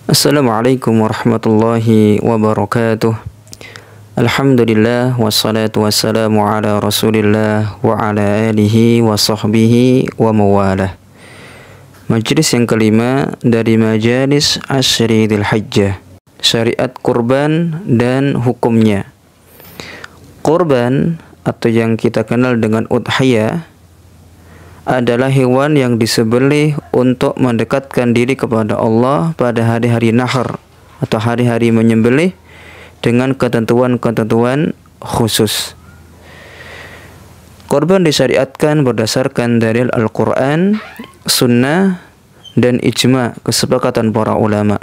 Assalamualaikum warahmatullahi wabarakatuh. Alhamdulillah wassalatu wassalamu ala Rasulillah wa ala alihi wa sahbihi wa mawalah. Majlis yang kelima dari majalis Ashri Dzul Hijjah, syariat kurban dan hukumnya. Kurban atau yang kita kenal dengan udhiyah adalah hewan yang disembelih untuk mendekatkan diri kepada Allah pada hari-hari nahar atau hari-hari menyembelih dengan ketentuan-ketentuan khusus. Kurban disyariatkan berdasarkan dalil Al-Quran, Sunnah, dan ijma' kesepakatan para ulama.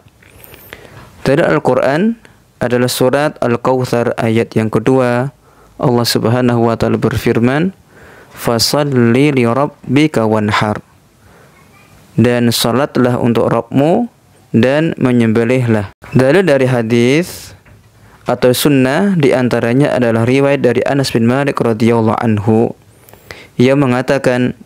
Dalil Al-Quran adalah surat Al-Kautsar ayat yang kedua. Allah Subhanahu wa taala berfirman, "Fasalli li rabbika wanhar." Dan salatlah untuk Rabbmu dan menyembelihlah. Dalil dari hadis atau sunnah diantaranya adalah riwayat dari Anas bin Malik radhiyallahu anhu. Ia mengatakan,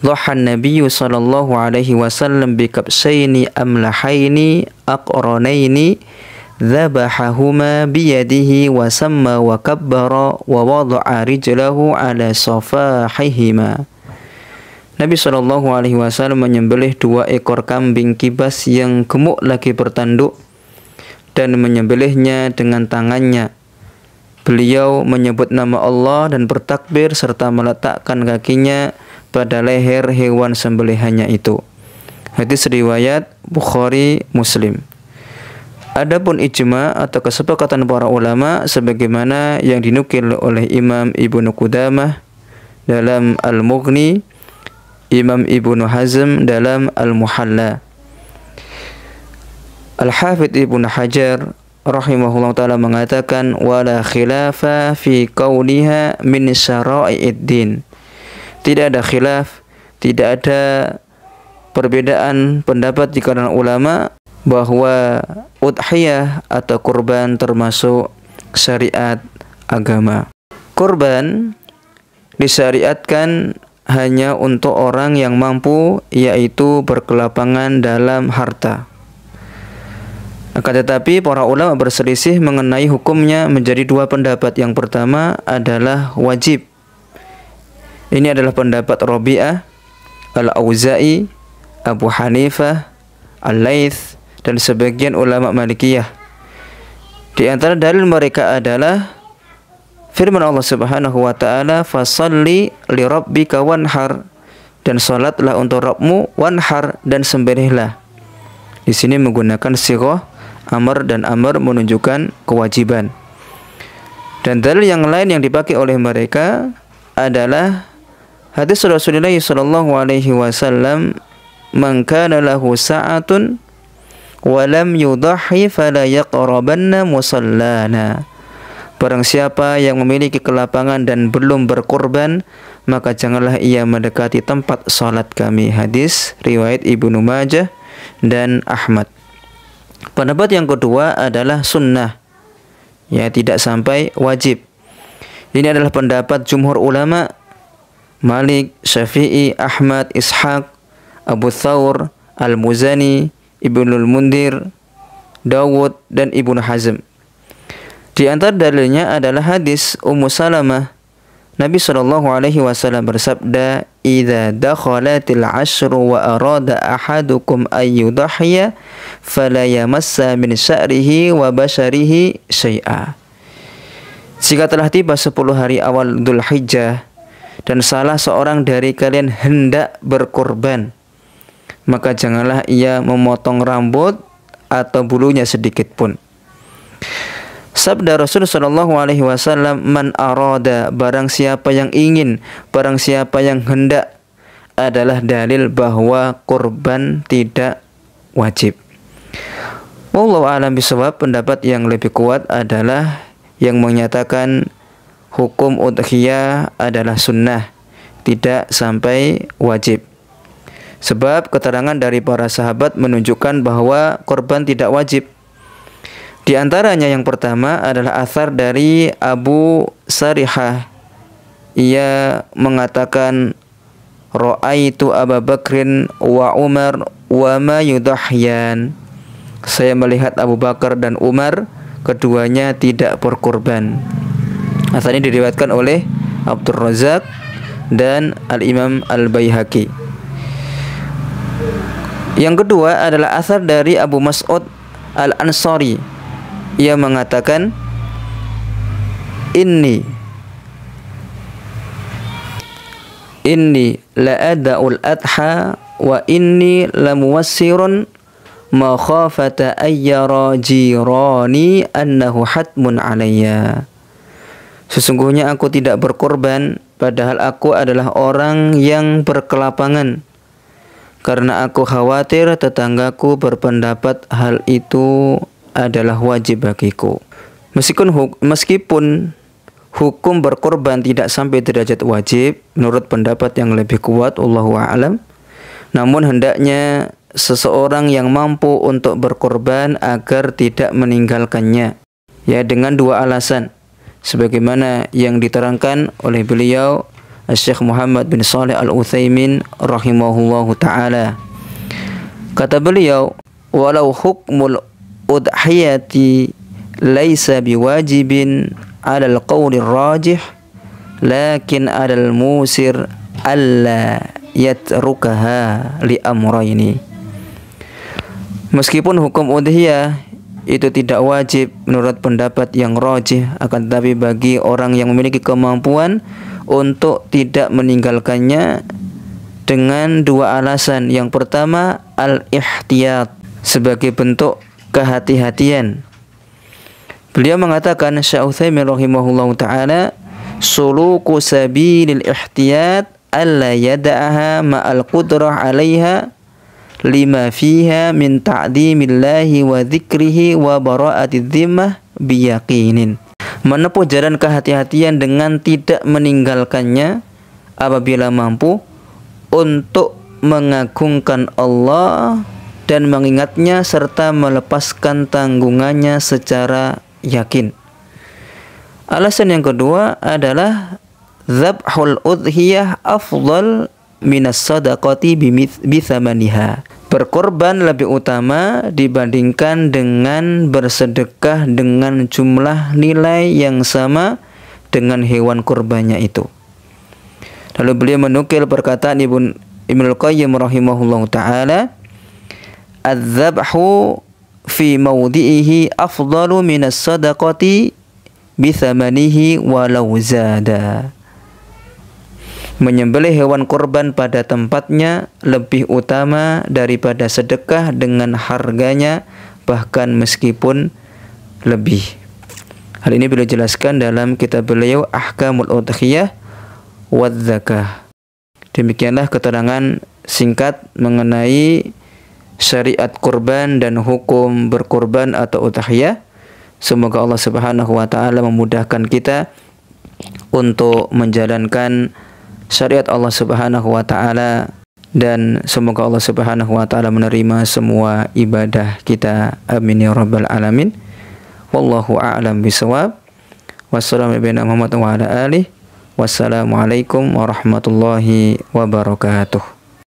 "Dhahan Nabiyyu sallallahu alaihi wasallam bi kabsaini amlahaini aqranaini dzabahahuma biyadihi wa samma wa kabbara wa wada'a rijlahu ala safahihima." Nabi sallallahu alaihi wasallam menyembelih 2 ekor kambing kibas yang gemuk lagi bertanduk dan menyembelihnya dengan tangannya. Beliau menyebut nama Allah dan bertakbir serta meletakkan kakinya pada leher hewan sembelihannya itu. Hadis riwayat Bukhari, Muslim. Adapun ijma' atau kesepakatan para ulama sebagaimana yang dinukil oleh Imam Ibnu Qudamah dalam Al-Mughni, Imam Ibnu Hazm dalam Al-Muhalla. Al-Hafidz Ibnu Hajar rahimahullah ta'ala mengatakan, wala khilafa fi kauniha min syara'i'id din. Tidak ada khilaf, tidak ada perbedaan pendapat di kalangan ulama bahwa udhiyah atau kurban termasuk syariat agama. Kurban disyariatkan hanya untuk orang yang mampu, yaitu berkelapangan dalam harta. Akan tetapi para ulama berselisih mengenai hukumnya menjadi 2 pendapat. Yang pertama adalah wajib. Ini adalah pendapat Rabi'ah, Al-Auza'i, Abu Hanifah, Al-Laits, dan sebagian ulama Malikiyah. Di antara dalil mereka adalah firman Allah Subhanahu wa taala, "Fasalli li rabbika wanhar." Dan salatlah untuk Rabbmu, wanhar, dan sembelihlah. Di sini menggunakan sighah amr, dan amr menunjukkan kewajiban. Dan dalil yang lain yang dipakai oleh mereka adalah hadis Rasulullah sallallahu alaihi wasallam, "Man kana lahu sa'atun walam yudhi fala yaqrabanna musallana." Barang siapa yang memiliki kelapangan dan belum berkorban, maka janganlah ia mendekati tempat salat kami. Hadis riwayat Ibnu Majah dan Ahmad. Pendapat yang kedua adalah sunnah, ya, tidak sampai wajib. Ini adalah pendapat jumhur ulama, Malik, Syafi'i, Ahmad, Ishaq, Abu Thawr, Al-Muzani, Ibnul Mundir, Dawud, dan Ibnu Hazm. Di antara dalilnya adalah hadis Ummu Salamah. Nabi sallallahu alaihi wasallam bersabda, "Idza dakhalatil 'ashru wa arada ahadukum ay yudhhiya fala yamassa min sya'rihi wa basharihi syai'a." Jika telah tiba 10 hari awal Dzul Hijjah dan salah seorang dari kalian hendak berkorban, maka janganlah ia memotong rambut atau bulunya sedikit pun. Sabda Rasulullah sallallahu alaihi wasallam, "Man arada," barang siapa yang ingin, barang siapa yang hendak, adalah dalil bahwa kurban tidak wajib. Wallahu a'lam bishawab. Pendapat yang lebih kuat adalah yang menyatakan hukum udhiyah adalah sunnah, tidak sampai wajib. Sebab keterangan dari para sahabat menunjukkan bahwa kurban tidak wajib. Di antaranya yang pertama adalah athar dari Abu Sarihah. Ia mengatakan, "Ra'aitu Abu Bakrin wa Umar wa ma yudahyan." saya melihat Abu Bakar dan Umar, keduanya tidak berkorban. Asal ini diriwayatkan oleh Abdur Razak dan Al-Imam Al-Baihaqi. Yang kedua adalah asar dari Abu Mas'ud Al-Ansari. Ia mengatakan, Inni la ada'ul adha wa inni lamuwassirun makhafata ayyara jirani annahu hatmun alayya. Sesungguhnya aku tidak berkorban, padahal aku adalah orang yang berkelapangan, karena aku khawatir tetanggaku berpendapat hal itu adalah wajib bagiku. Meskipun hukum berkorban tidak sampai derajat wajib, menurut pendapat yang lebih kuat, wallahu a'lam, namun hendaknya seseorang yang mampu untuk berkorban agar tidak meninggalkannya, ya, dengan dua alasan, sebagaimana yang diterangkan oleh beliau Syekh Muhammad bin Shalih Al-Utsaimin rahimahullahu ta'ala. Kata beliau, walau hukmul udhiyati laisa biwajibin 'alal qawli rajih, lakin 'alal musir alla yatrukaha li amrayni. Meskipun hukum udhiyah itu tidak wajib menurut pendapat yang rajih, akan tetapi bagi orang yang memiliki kemampuan untuk tidak meninggalkannya dengan dua alasan. Yang pertama, al-ihtiyat, sebagai bentuk kehati-hatian. Beliau mengatakan, Syekh Utsaimin rahimahullahu ta'ala, suluku sabilil ihtiyat alla yada'aha ma'al qudrah 'alaiha lima fiha min ta'dimillahi wa dzikrihi wa bara'ati dzimmah biyaqinin. Menempuh jalan kehati-hatian dengan tidak meninggalkannya apabila mampu, untuk mengagungkan Allah dan mengingatnya serta melepaskan tanggungannya secara yakin. Alasan yang kedua adalah dzabhul udhiyah afdal minas sadaqati bithamaniha. Berkorban lebih utama dibandingkan dengan bersedekah dengan jumlah nilai yang sama dengan hewan kurbannya itu. Lalu beliau menukil perkataan Ibnul Qayyim rahimahullahu ta'ala, adz-dzabhu fi mawdi'ihi afdalu minas sadaqati bithamanihi walau zada. Menyembelih hewan kurban pada tempatnya lebih utama daripada sedekah dengan harganya, bahkan meskipun lebih. Hal ini beliau jelaskan dalam kitab beliau Ahkamul Udhiyah wad Zakah. Demikianlah keterangan singkat mengenai syariat kurban dan hukum berkurban atau udhiyah. Semoga Allah Subhanahu wa taala memudahkan kita untuk menjalankan syariat Allah Subhanahu wa ta'ala, dan semoga Allah Subhanahu wa ta'ala menerima semua ibadah kita. Amin ya rabbal alamin. Wallahu a'lam bishawab. Wassalamualaikum warahmatullahi wabarakatuh.